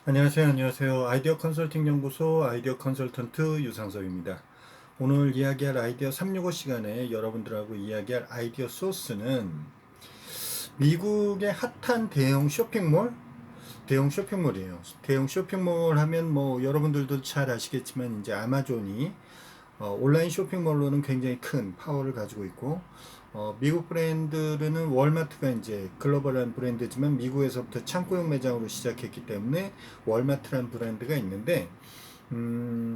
안녕하세요. 아이디어 컨설팅 연구소 아이디어 컨설턴트 유상섭입니다. 오늘 이야기할 아이디어 365 시간에 여러분들하고 이야기할 아이디어 소스는 미국의 핫한 대형 쇼핑몰이에요. 대형 쇼핑몰 하면 뭐 여러분들도 잘 아시겠지만 이제 아마존이 온라인 쇼핑몰로는 굉장히 큰 파워를 가지고 있고, 미국 브랜드는 월마트가 이제 글로벌한 브랜드지만 미국에서부터 창고형 매장으로 시작했기 때문에 월마트라는 브랜드가 있는데, 음,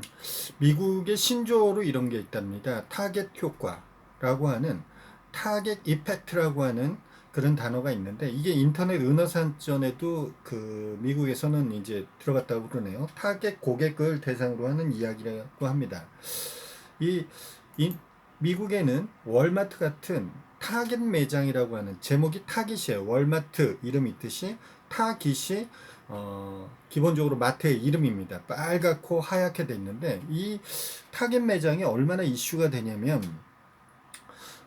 미국의 신조어로 이런 게 있답니다. 타겟 효과라고 하는, 타겟 이펙트라고 하는 그런 단어가 있는데, 이게 인터넷 은어산전에도 그 미국에서는 이제 들어갔다고 그러네요. 타겟 고객을 대상으로 하는 이야기라고 합니다. 이, 이 미국에는 월마트 같은 타깃 매장이라고 하는, 제목이 타깃이에요. 월마트 이름이 있듯이 타깃이 기본적으로 마트의 이름입니다. 빨갛고 하얗게 돼 있는데, 이 타깃 매장이 얼마나 이슈가 되냐면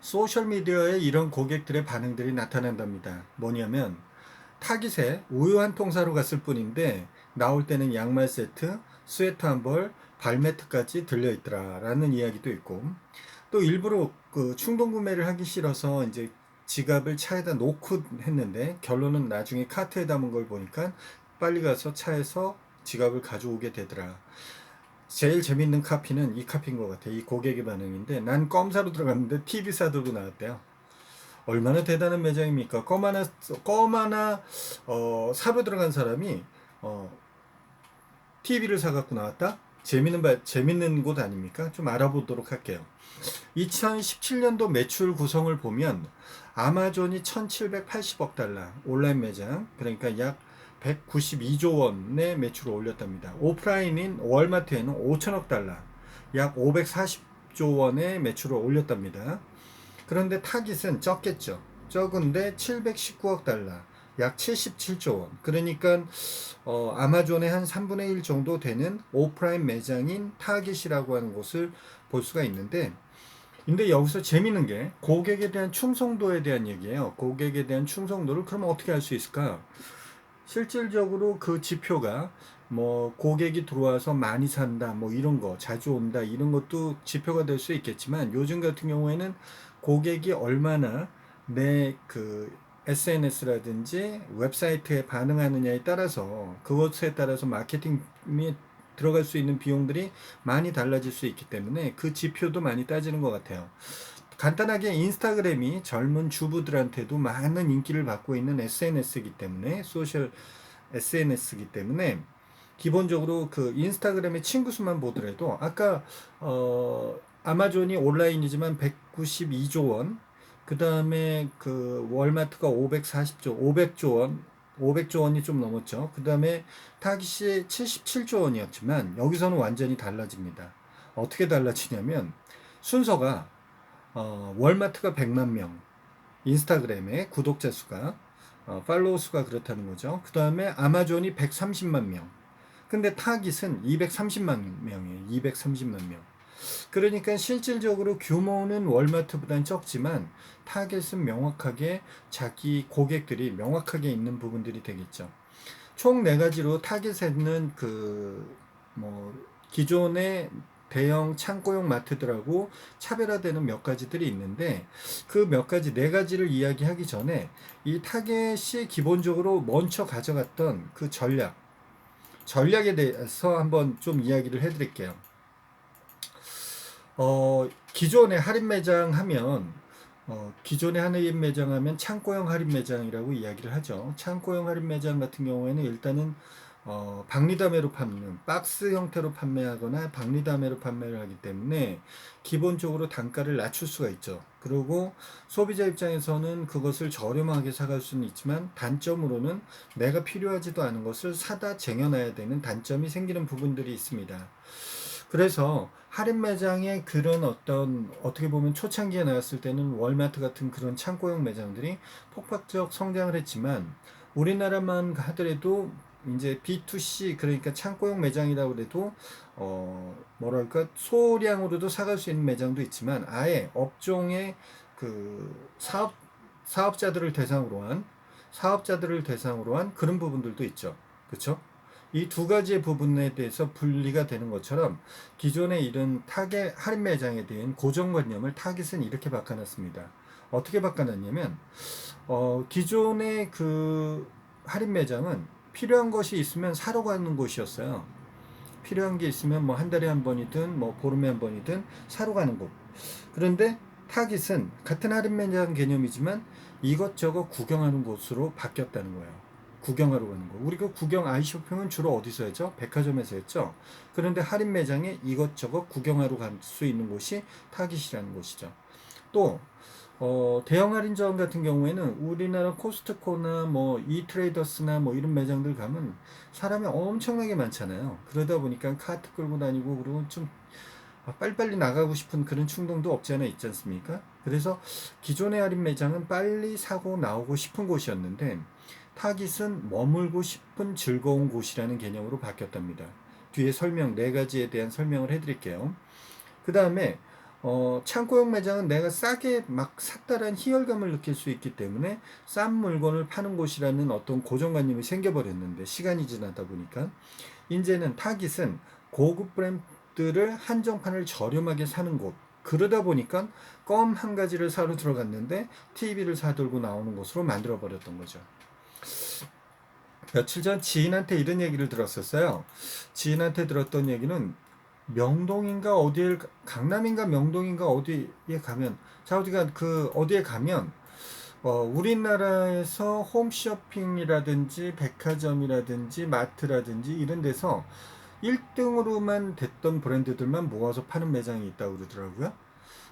소셜미디어에 이런 고객들의 반응들이 나타난답니다. 뭐냐면 타깃에 우유 한 통 사러 갔을 뿐인데 나올 때는 양말 세트, 스웨터 한 벌, 발매트까지 들려있더라 라는 이야기도 있고, 또 일부러 그 충동 구매를 하기 싫어서 이제 지갑을 차에다 놓고 했는데 결론은 나중에 카트에 담은 걸 보니까 빨리 가서 차에서 지갑을 가져오게 되더라. 제일 재밌는 카피는 이 카피인 것 같아. 이 고객의 반응인데, 난 껌 사러 들어갔는데 TV 사들고 나왔대요. 얼마나 대단한 매장입니까? 껌 하나 사러 들어간 사람이 어, TV를 사갖고 나왔다? 재밌는 곳 아닙니까? 좀 알아보도록 할게요. 2017년도 매출 구성을 보면 아마존이 1780억 달러 온라인 매장, 그러니까 약 192조 원의 매출을 올렸답니다. 오프라인인 월마트에는 5천억 달러, 약 540조 원의 매출을 올렸답니다. 그런데 타깃은 적겠죠. 적은데 719억 달러, 약 77조 원. 그러니까 아마존의 한 3분의 1 정도 되는 오프라인 매장인 타깃이라고 하는 곳을 볼 수가 있는데, 근데 여기서 재밌는 게 고객에 대한 충성도에 대한 얘기예요. 고객에 대한 충성도를 그러면 어떻게 할 수 있을까? 실질적으로 그 지표가 뭐 고객이 들어와서 많이 산다, 뭐 이런 거, 자주 온다, 이런 것도 지표가 될 수 있겠지만, 요즘 같은 경우에는 고객이 얼마나 내 그 SNS라든지 웹사이트에 반응하느냐에 따라서, 그것에 따라서 마케팅이 들어갈 수 있는 비용들이 많이 달라질 수 있기 때문에 그 지표도 많이 따지는 것 같아요. 간단하게 인스타그램이 젊은 주부들한테도 많은 인기를 받고 있는 SNS이기 때문에, 소셜 SNS이기 때문에 기본적으로 그 인스타그램의 친구 수만 보더라도, 아까 아마존이 온라인이지만 192조 원, 그 다음에 그 월마트가 500조 원, 500조 원이 좀 넘었죠. 그 다음에 타깃이 77조 원이었지만 여기서는 완전히 달라집니다. 어떻게 달라지냐면 순서가 월마트가 100만 명, 인스타그램의 구독자 수가, 팔로우 수가 그렇다는 거죠. 그 다음에 아마존이 130만 명. 근데 타깃은 230만 명이에요. 230만 명. 그러니까 실질적으로 규모는 월마트보다는 적지만 타겟은 명확하게, 자기 고객들이 명확하게 있는 부분들이 되겠죠. 총 네 가지로 타깃에는 뭐 기존의 대형 창고용 마트들하고 차별화되는 몇 가지들이 있는데, 그 몇 가지, 네 가지를 이야기하기 전에 이 타겟이 기본적으로 먼저 가져갔던 그 전략에 대해서 한번 좀 이야기를 해드릴게요. 기존의 할인 매장 하면, 기존의 할인 매장 하면 창고형 할인 매장이라고 이야기를 하죠. 창고형 할인 매장 같은 경우에는 일단은 박리담회로 박스 형태로 판매하거나 박리담회로 판매를 하기 때문에 기본적으로 단가를 낮출 수가 있죠. 그리고 소비자 입장에서는 그것을 저렴하게 사갈 수는 있지만, 단점으로는 내가 필요하지도 않은 것을 사다 쟁여놔야 되는 단점이 생기는 부분들이 있습니다. 그래서 할인 매장의 그런 어떻게 보면 초창기에 나왔을 때는 월마트 같은 그런 창고형 매장들이 폭발적 성장을 했지만, 우리나라만 하더라도 이제 B2C, 그러니까 창고형 매장이라고 해도 뭐랄까 소량으로도 사갈 수 있는 매장도 있지만, 아예 업종의 그 사업자들을 대상으로 한 그런 부분들도 있죠. 그렇죠? 이 두 가지의 부분에 대해서 분리가 되는 것처럼 기존의 이런 타겟 할인 매장에 대한 고정관념을 타깃은 이렇게 바꿔놨습니다. 어떻게 바꿔놨냐면 기존의 그 할인 매장은 필요한 것이 있으면 사러 가는 곳이었어요. 필요한 게 있으면 뭐 한 달에 한 번이든 뭐 보름에 한 번이든 사러 가는 곳. 그런데 타깃은 같은 할인 매장 개념이지만 이것저것 구경하는 곳으로 바뀌었다는 거예요. 구경하러 가는 거. 우리가 구경 아이쇼핑은 주로 어디서 했죠? 백화점에서 했죠. 그런데 할인 매장에 이것저것 구경하러 갈 수 있는 곳이 타깃이라는 곳이죠. 또 대형 할인점 같은 경우에는 우리나라 코스트코나 뭐 이트레이더스나 뭐 이런 매장들 가면 사람이 엄청나게 많잖아요. 그러다 보니까 카트 끌고 다니고 그리고 좀 빨리빨리 나가고 싶은 그런 충동도 없지 않아 있지 않습니까? 그래서 기존의 할인 매장은 빨리 사고 나오고 싶은 곳이었는데 타깃은 머물고 싶은 즐거운 곳이라는 개념으로 바뀌었답니다. 뒤에 설명, 네 가지에 대한 설명을 해드릴게요. 그 다음에 창고형 매장은 내가 싸게 막 샀다라는 희열감을 느낄 수 있기 때문에 싼 물건을 파는 곳이라는 어떤 고정관념이 생겨버렸는데 시간이 지나다 보니까 이제는 타깃은 고급 브랜드를 한정판을 저렴하게 사는 곳. 그러다 보니까 껌 한 가지를 사러 들어갔는데 TV를 사들고 나오는 곳으로 만들어 버렸던 거죠. 며칠 전 지인한테 이런 얘기를 들었었어요. 지인한테 들었던 얘기는 명동인가 어디에 강남인가 명동인가 어디에 가면 자 어디가 그 어디에 가면 우리나라에서 홈쇼핑이라든지 백화점이라든지 마트라든지 이런 데서 1등으로만 됐던 브랜드들만 모아서 파는 매장이 있다고 그러더라고요.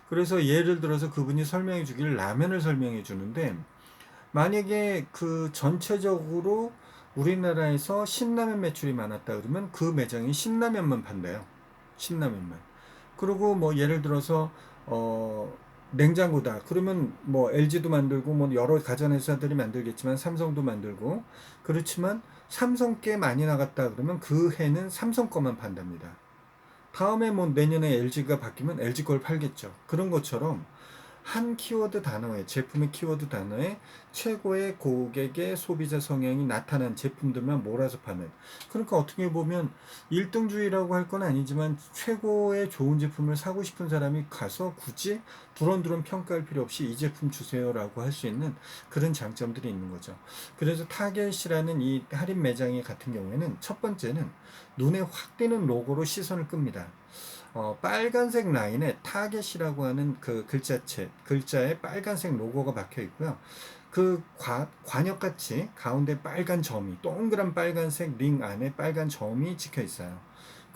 그래서 예를 들어서 그분이 설명해 주기를 라면을 설명해 주는데 만약에 그 전체적으로 우리나라에서 신라면 매출이 많았다 그러면 그 매장이 신라면만 판대요. 신라면만. 그리고 뭐 예를 들어서 냉장고다. 그러면 뭐 LG도 만들고 뭐 여러 가전회사들이 만들겠지만 삼성도 만들고 그렇지만 삼성 게 많이 나갔다 그러면 그 해는 삼성 거만 판답니다. 다음에 뭐 내년에 LG가 바뀌면 LG 걸 팔겠죠. 그런 것처럼 한 키워드 단어에 제품의 키워드 단어에 최고의 고객의 소비자 성향이 나타난 제품들만 몰아서 파는 그러니까 어떻게 보면 1등주의라고 할 건 아니지만 최고의 좋은 제품을 사고 싶은 사람이 가서 굳이 두런두런 평가할 필요 없이 이 제품 주세요라고 할 수 있는 그런 장점들이 있는 거죠. 그래서 타겟이라는 이 할인 매장의 같은 경우에는 첫 번째는 눈에 확 띄는 로고로 시선을 끕니다. 빨간색 라인에 타겟이라고 하는 그 글자에 빨간색 로고가 박혀 있고요. 그 관역같이 가운데 빨간 점이, 동그란 빨간색 링 안에 빨간 점이 찍혀 있어요.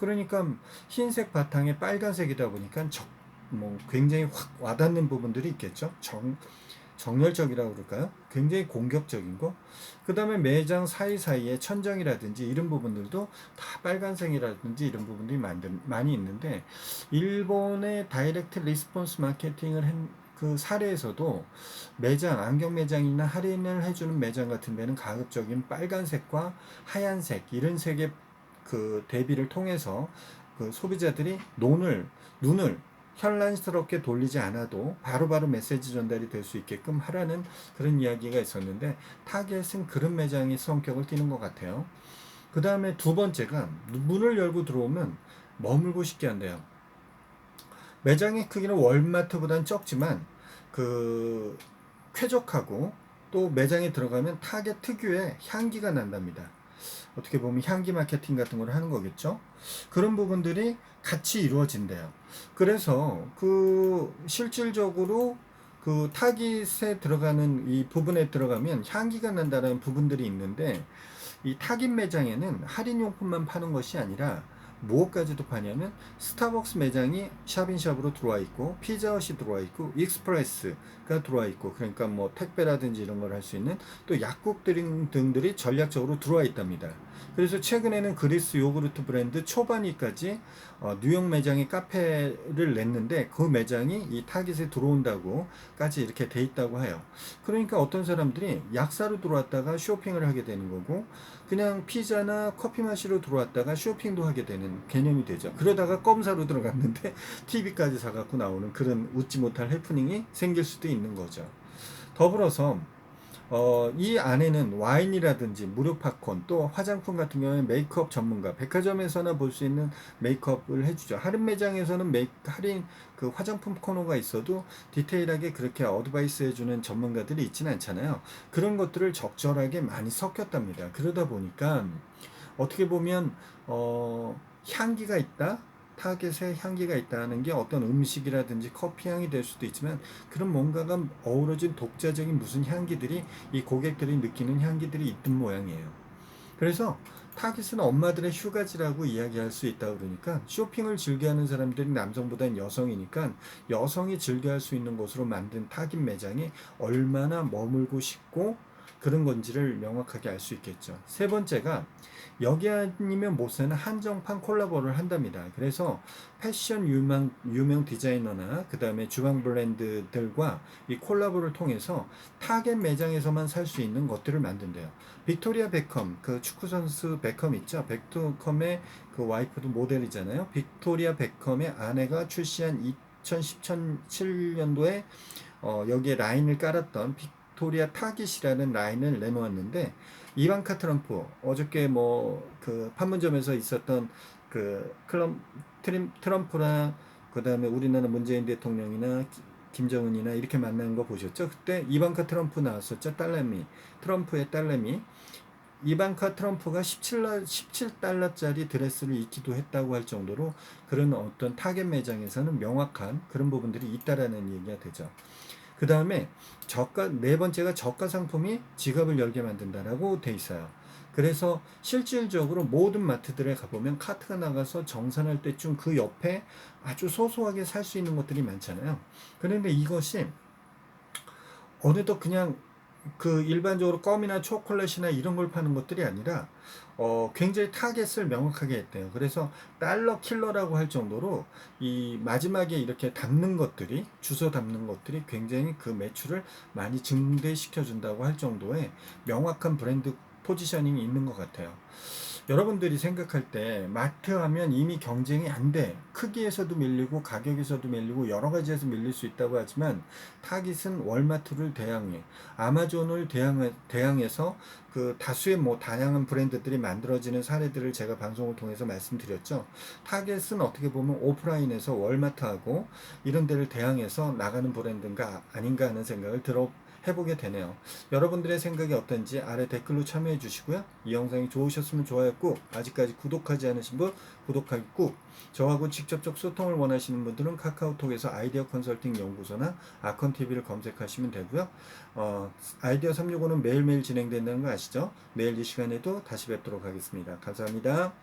그러니까 흰색 바탕에 빨간색이다 보니까 뭐 굉장히 확 와닿는 부분들이 있겠죠. 정열적이라고 그럴까요? 굉장히 공격적인 거. 그 다음에 매장 사이사이에 천정이라든지 이런 부분들도 다 빨간색이라든지 이런 부분들이 많이 있는데 일본의 다이렉트 리스폰스 마케팅을 한 그 사례에서도 매장, 안경 매장이나 할인을 해주는 매장 같은 데는 가급적인 빨간색과 하얀색 이런 색의 그 대비를 통해서 그 소비자들이 눈을 현란스럽게 돌리지 않아도 바로바로 메시지 전달이 될 수 있게끔 하라는 그런 이야기가 있었는데 타겟은 그런 매장의 성격을 띠는 것 같아요. 그 다음에 두 번째가 문을 열고 들어오면 머물고 싶게 한대요. 매장의 크기는 월마트보다는 적지만 그 쾌적하고 또 매장에 들어가면 타겟 특유의 향기가 난답니다. 어떻게 보면 향기 마케팅 같은 걸 하는 거겠죠. 그런 부분들이 같이 이루어진대요. 그래서 그 실질적으로 그 타깃에 들어가는 이 부분에 들어가면 향기가 난다는 부분들이 있는데 이 타깃 매장에는 할인용품만 파는 것이 아니라 무엇까지도 파냐면 스타벅스 매장이 샵인샵으로 들어와 있고 피자헛이 들어와 있고 익스프레스가 들어와 있고 그러니까 뭐 택배라든지 이런 걸 할 수 있는 또 약국 등들이 전략적으로 들어와 있답니다. 그래서 최근에는 그리스 요구르트 브랜드 초바니까지 뉴욕 매장에 카페를 냈는데 그 매장이 이 타깃에 들어온다고까지 이렇게 돼 있다고 해요. 그러니까 어떤 사람들이 약사로 들어왔다가 쇼핑을 하게 되는 거고 그냥 피자나 커피 마시러 들어왔다가 쇼핑도 하게 되는 개념이 되죠. 그러다가 껌 사러 들어갔는데 TV까지 사갖고 나오는 그런 웃지 못할 해프닝이 생길 수도 있는 거죠. 더불어서 이 안에는 와인이라든지 무료 팝콘, 또 화장품 같은 경우에 메이크업 전문가, 백화점에서나 볼 수 있는 메이크업을 해주죠. 할인 매장에서는 할인 그 화장품 코너가 있어도 디테일하게 그렇게 어드바이스 해주는 전문가들이 있지는 않잖아요. 그런 것들을 적절하게 많이 섞였답니다. 그러다 보니까 어떻게 보면 향기가 있다. 타겟에 향기가 있다는 게 어떤 음식이라든지 커피 향이 될 수도 있지만 그런 뭔가가 어우러진 독자적인 무슨 향기들이 이 고객들이 느끼는 향기들이 있던 모양이에요. 그래서 타깃은 엄마들의 휴가지라고 이야기할 수 있다 그러니까 쇼핑을 즐겨하는 사람들이 남성보다는 여성이니까 여성이 즐겨할 수 있는 곳으로 만든 타깃 매장이 얼마나 머물고 싶고 그런 건지를 명확하게 알 수 있겠죠. 세 번째가 여기 아니면 못 사는 한정판 콜라보를 한답니다. 그래서 패션 유명 디자이너나 그 다음에 주방 브랜드들과 이 콜라보를 통해서 타겟 매장에서만 살 수 있는 것들을 만든대요. 빅토리아 베컴, 그 축구 선수 베컴 있죠? 베컴의 그 와이프도 모델이잖아요. 빅토리아 베컴의 아내가 출시한 2017년도에 여기에 라인을 깔았던 빅토리아 타깃이라는 라인을 내놓았는데 이방카 트럼프 어저께 뭐 그 판문점에서 있었던 그 트럼프랑 그 다음에 우리나라 문재인 대통령이나 김정은이나 이렇게 만나는 거 보셨죠? 그때 이방카 트럼프 나왔었죠? 딸내미 트럼프의 딸내미 이방카 트럼프가 17달러짜리 드레스를 입기도 했다고 할 정도로 그런 어떤 타겟 매장에서는 명확한 그런 부분들이 있다라는 얘기가 되죠. 그 다음에 네 번째가 저가 상품이 지갑을 열게 만든다라고 돼 있어요. 그래서 실질적으로 모든 마트들에 가보면 카트가 나가서 정산할 때쯤 그 옆에 아주 소소하게 살 수 있는 것들이 많잖아요. 그런데 이것이 어느덧 그냥 그 일반적으로 껌이나 초콜릿이나 이런 걸 파는 것들이 아니라 굉장히 타겟을 명확하게 했대요. 그래서 달러 킬러라고 할 정도로 이 마지막에 이렇게 담는 것들이 주소 담는 것들이 굉장히 그 매출을 많이 증대시켜 준다고 할 정도의 명확한 브랜드 포지셔닝이 있는 것 같아요. 여러분들이 생각할 때 마트 하면 이미 경쟁이 안 돼. 크기에서도 밀리고 가격에서도 밀리고 여러 가지에서 밀릴 수 있다고 하지만 타깃은 월마트를 대항해 아마존을 대항해서 그 다수의 뭐 다양한 브랜드들이 만들어지는 사례들을 제가 방송을 통해서 말씀드렸죠. 타깃은 어떻게 보면 오프라인에서 월마트하고 이런 데를 대항해서 나가는 브랜드인가 아닌가 하는 생각을 해보게 되네요. 여러분들의 생각이 어떤지 아래 댓글로 참여해 주시고요. 이 영상이 좋으셨으면 좋아요 꾹, 아직까지 구독하지 않으신 분 구독하기 꾹, 저하고 직접적 소통을 원하시는 분들은 카카오톡에서 아이디어 컨설팅 연구소나 아컨TV를 검색하시면 되고요. 아이디어 365는 매일매일 진행된다는 거 아시죠? 내일 이 시간에도 다시 뵙도록 하겠습니다. 감사합니다.